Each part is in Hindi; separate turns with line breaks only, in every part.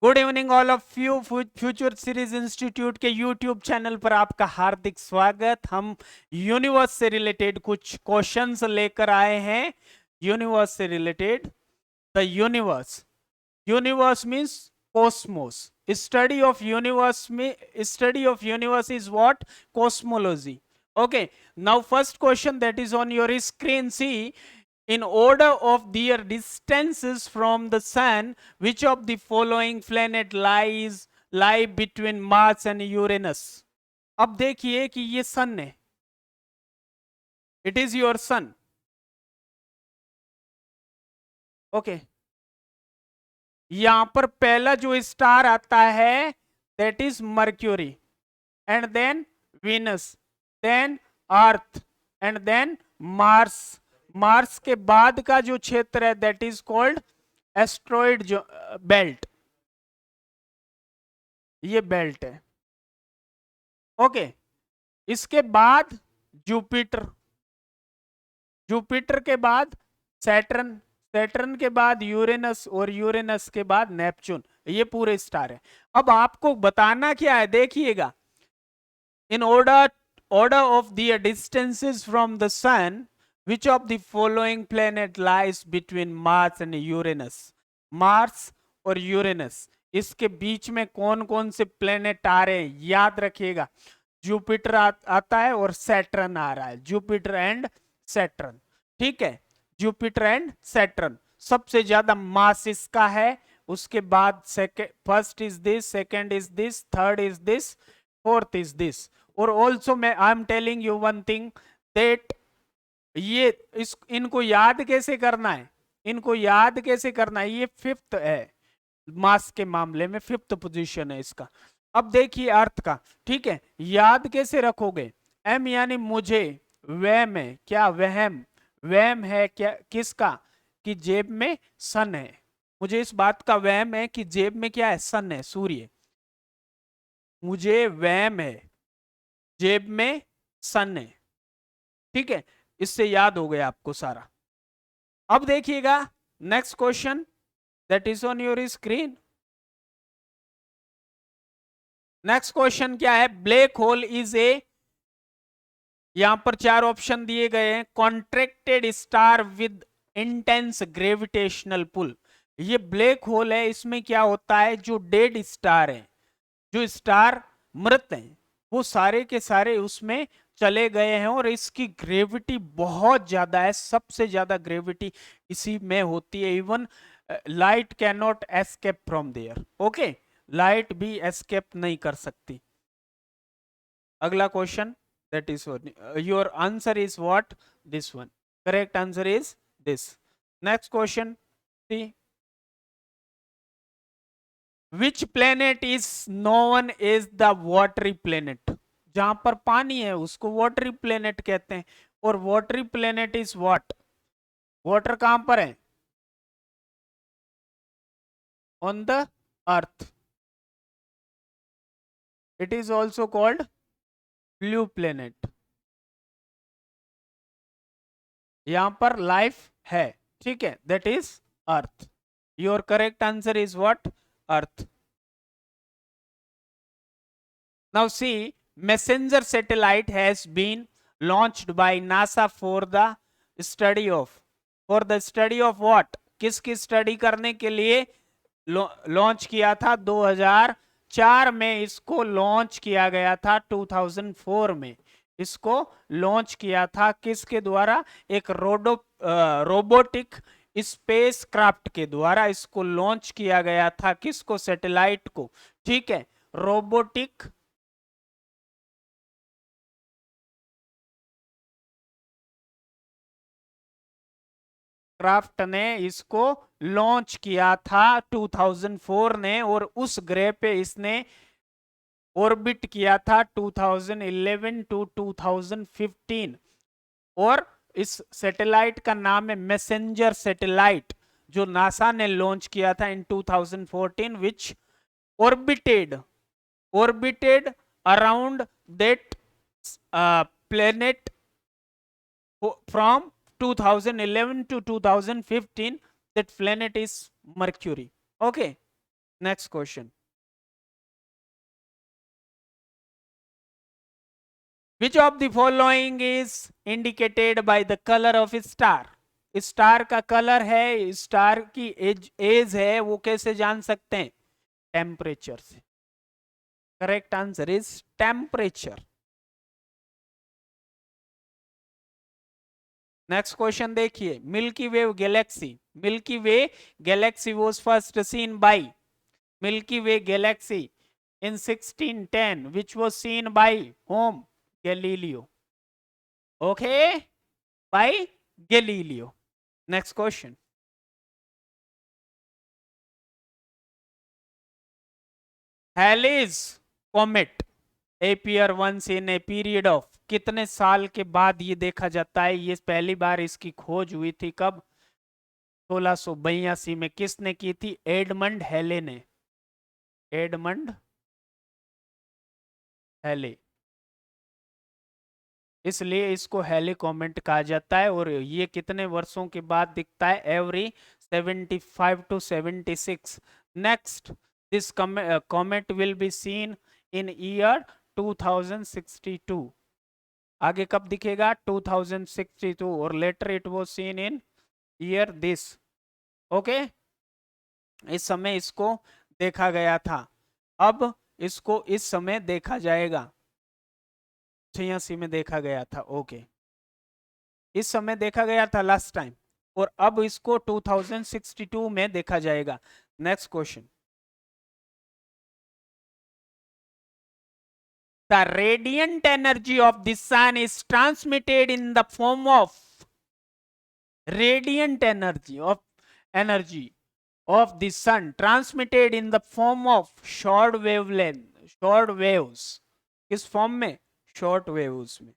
Good evening all of you. Future series institute के यूट्यूब चैनल पर आपका हार्दिक स्वागत। हम यूनिवर्स से रिलेटेड कुछ क्वेश्चंस लेकर आए हैं। यूनिवर्स से related, the universe, universe means cosmos. Study of universe में, study of universe is what? Cosmology. Okay, now first question that is on your screen, see in order of their distances from the sun, which of the following planet lie between Mars and Uranus? अब देखिए कि ये सन है, it is your sun. Okay, यहां पर पहला जो स्टार आता है that is Mercury, and then Venus, then Earth, and then Mars. Mars के बाद का जो क्षेत्र है that is called asteroid belt. ये बेल्ट है। ओके, इसके बाद जुपिटर, जुपिटर के बाद सैटर्न, सैटर्न के बाद यूरेनस, और यूरेनस के बाद नेपच्यून। ये पूरे स्टार है। अब आपको बताना क्या है, देखिएगा, इन order of their distances from the sun, which of the following planet lies between Mars and Uranus? Mars और यूरेनस, इसके बीच में कौन कौन से प्लेनेट आ रहे हैं, याद रखिएगा। जुपिटर आता है और सैटर्न आ रहा है, जुपिटर एंड सैटर्न। ठीक है, जुपिटर एंड सैटर्न। सबसे ज्यादा मास इसका है, उसके बाद first is this, second is this, third is this, fourth is this. और ऑल्सो मैं I am telling you one thing that ये इनको याद कैसे करना है, इनको याद कैसे करना है, ये फिफ्थ है मास के मामले में, फिफ्थ पोजीशन है इसका। अब देखिए अर्थ का, ठीक है, याद कैसे रखोगे? एम यानी मुझे, वहम है क्या? वहम, वहम है क्या किसका? कि जेब में सन है। मुझे इस बात का वहम है कि जेब में क्या है? सन है, सूर्य। मुझे वहम है जेब में सन है। ठीक है, इससे याद हो गया आपको सारा। अब देखिएगा next question that is on your screen. Next question क्या है? ब्लैक होल इज ए, यहां पर चार ऑप्शन दिए गए हैं। Contracted star with intense gravitational pull. ये ब्लैक होल है, इसमें क्या होता है, जो डेड स्टार है, जो स्टार मृत हैं, वो सारे के सारे उसमें चले गए हैं, और इसकी ग्रेविटी बहुत ज्यादा है, सबसे ज्यादा ग्रेविटी इसी में होती है। Even light can not escape from there. Okay, light भी एस्केप नहीं कर सकती। अगला question that is your answer is what? This one, correct answer is this. Next question, see which planet is known as the watery planet? जहां पर पानी है उसको वाटरी प्लेनेट कहते हैं। और watery planet is what? Water कहां पर है? On the earth. It is also called blue planet. यहां पर लाइफ है, ठीक है, that is earth. Your correct answer is what? Earth. Now see, messenger satellite has been launched by NASA for the study of what? किसकी स्टडी करने के लिए लॉन्च किया था? 2004 में इसको लॉन्च किया गया था, 2004 में इसको लॉन्च किया था। किसके द्वारा? एक रोबोटिक स्पेस क्राफ्ट के द्वारा इसको लॉन्च किया गया था। किसको? सैटेलाइट को। ठीक है, रोबोटिक क्राफ्ट ने इसको लॉन्च किया था 2004 ने, और उस ग्रह पे इसने ऑर्बिट किया था 2011 टू 2015। और इस सैटेलाइट का नाम है मैसेंजर सैटेलाइट, जो नासा ने लॉन्च किया था in 2014, which orbited orbited around that planet from 2011 to 2015. That planet is Mercury. Okay, next question, which of the following is indicated by the colour of star? Star का कलर है, स्टार की एज है, वो कैसे जान सकते हैं? टेम्परेचर से। Correct answer is temperature. Next question देखिए, Milky Way galaxy, Milky Way Galaxy was first seen by, Milky Way galaxy in 1610 which was seen by whom? Galileo. Okay, by Galileo. Next question, Halley's comet appear once in a period of, कितने साल के बाद ये देखा जाता है? ये पहली बार इसकी खोज हुई थी कब? 1682 में। किसने की थी? एडमंड हेले ने, एडमंड हेले, इसलिए इसको हेली कॉमेट कहा जाता है। और ये कितने वर्षों के बाद दिखता है? Every 75 to 76। Next, this comet will be seen in year 2062। आगे कब दिखेगा? 2062। और later it was seen in year this. Okay, इस समय इसको देखा गया था, अब इसको इस समय देखा जाएगा। 86 में देखा गया था। ओके, इस समय देखा गया था लास्ट टाइम, और अब इसको 2062 में देखा जाएगा। Next question, the radiant energy of the sun is transmitted in the form of, radiant energy of the sun transmitted in the form of short wavelength, short waves. किस फॉर्म में? शॉर्ट वेव्स में।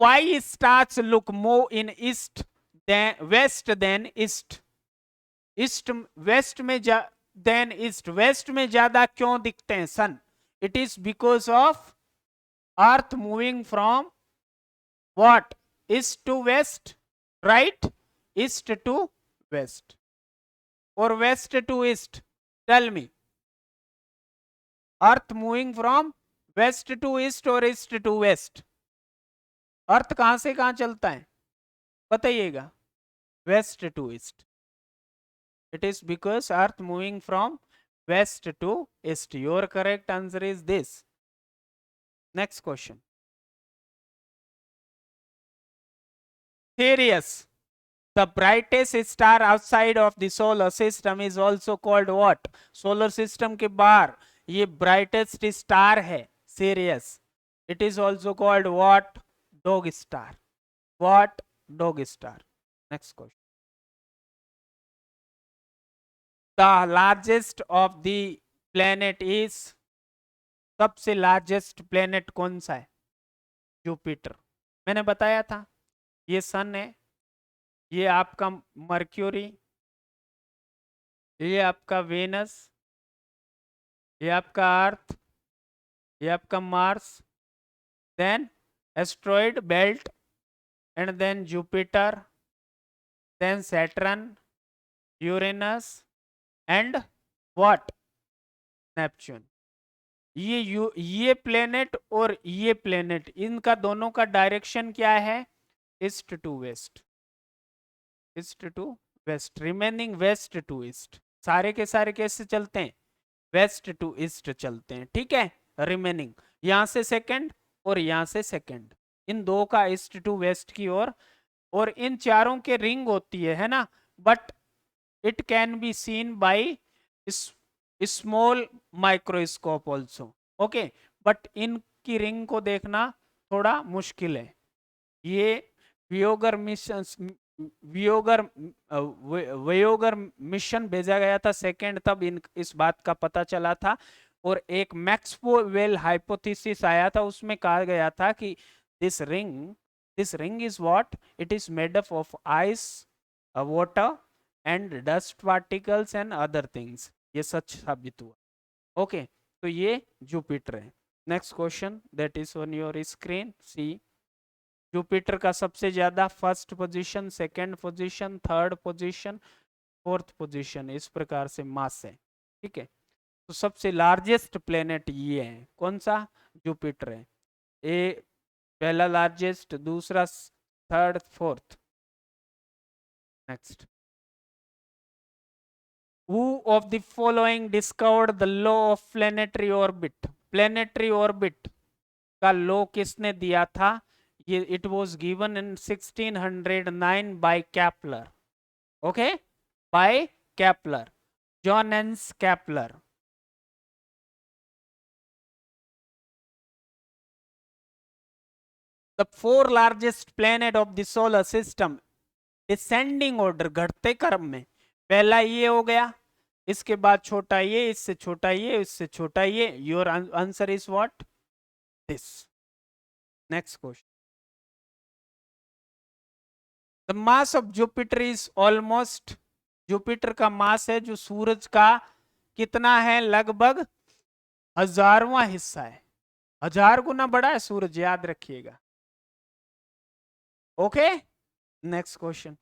Why stars look more in east than west than east? East west में than east, west में ज्यादा क्यों दिखते हैं सन? It is because of earth moving from what? East to west, right? East to west or west to east? Tell me. Earth moving from west to east or east to west? अर्थ कहां से कहां चलता है बताइएगा? West to east. It is because Earth moving from west to east. Your correct answer is this. Next question, Sirius, the brightest star outside of the solar system, is also called what? Solar system के बाहर ये ब्राइटेस्ट स्टार है Sirius. It is also called what? Dog star. What? Dog star. Next question. The largest of the planet is, सबसे लार्जेस्ट प्लेनेट कौन सा है? जुपिटर। मैंने बताया था, ये सन है, ये आपका मर्क्यूरी, ये आपका वेनस, ये आपका अर्थ, ये आपका Mars, then asteroid belt, and then Jupiter, then Saturn, Uranus and what? Neptune. ये प्लेनेट और ये प्लेनेट, इनका दोनों का डायरेक्शन क्या है? East to west, east to west, remaining west to east. सारे के सारे कैसे चलते हैं? वेस्ट टू ईस्ट चलते हैं, ठीक है। रिमेनिंग यहां से सेकंड और यहां से सेकंड, इन दो का ईस्ट टू वेस्ट की ओर। और इन चारों के रिंग होती है ना, but it can be seen by small microscope also. Okay, but इनकी रिंग को देखना थोड़ा मुश्किल है। ये वियोगर मिशन, वियोगर वियोगर मिशन भेजा गया था सेकंड, तब इस बात का पता चला था। और एक मैक्सवेल हाइपोथेसिस आया था, उसमें कहा गया था कि this ring is what? It is made up of ice, water and dust particles and other things. ये सच साबित हुआ। ओके, तो ये जुपिटर है। Next question that is on your screen, see. Jupiter का सबसे ज्यादा first position, second position, third position, 4th position, इस प्रकार से मास है। ठीक है, तो सबसे लार्जेस्ट प्लेनेट ये है, कौन सा? जुपिटर है। ए पहला लार्जेस्ट, दूसरा third, fourth. Next, Who of the following discovered the law of planetary orbit? Planetary orbit का लॉ किसने दिया था? ये it was given in 1609 by Kepler. Okay, by Kepler, Johannes Kepler. The 4 largest planet of the solar system, descending order, घटते क्रम में। पहला ये हो गया, इसके बाद छोटा ये, इससे छोटा ये, इससे छोटा ये। Your answer is what? This. Next question, the mass of Jupiter is almost, Jupiter का मास है जो सूरज का कितना है? लगभग 1000वां हिस्सा है। 1000 गुना बड़ा है सूरज, याद रखिएगा। Okay, next question,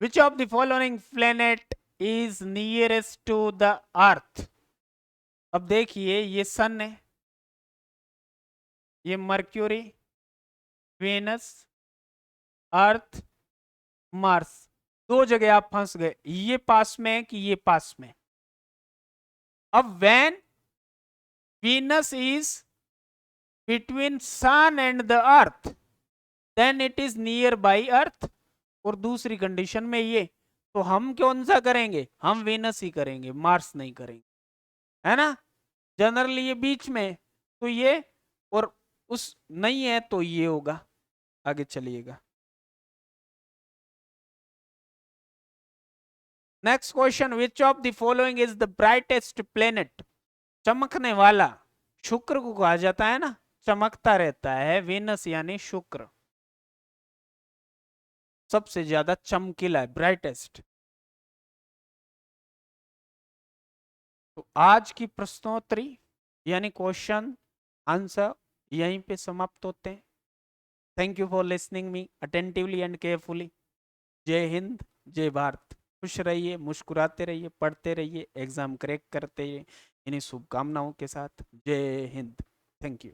which of the following planet is nearest to the earth? अब देखिए, ये सन है, ये मर्क्यूरी, वेनस, अर्थ, मार्स। दो जगह आप फंस गए, ये पास में है कि ये पास में। अब when Venus is between sun and the earth, then it is near by earth. और दूसरी कंडीशन में ये, तो हम कौन सा करेंगे? हम वीनस ही करेंगे, मार्स नहीं करेंगे, है ना। जनरली ये बीच में, तो ये, और उस नहीं है तो ये होगा। आगे चलिएगा, next question, which of the following is the brightest planet? चमकने वाला, शुक्र को कहा जाता है ना, चमकता रहता है। वेनस यानी शुक्र सबसे ज्यादा चमकीला है, ब्राइटेस्ट। तो आज की प्रश्नोत्तरी यानी क्वेश्चन आंसर यहीं पे समाप्त होते हैं। Thank you for listening me attentively and carefully. जय हिंद, जय भारत। खुश रहिए, मुस्कुराते रहिए, पढ़ते रहिए, एग्जाम क्रैक करते रहिए, इन्हीं शुभकामनाओं के साथ। जय हिंद, थैंक यू।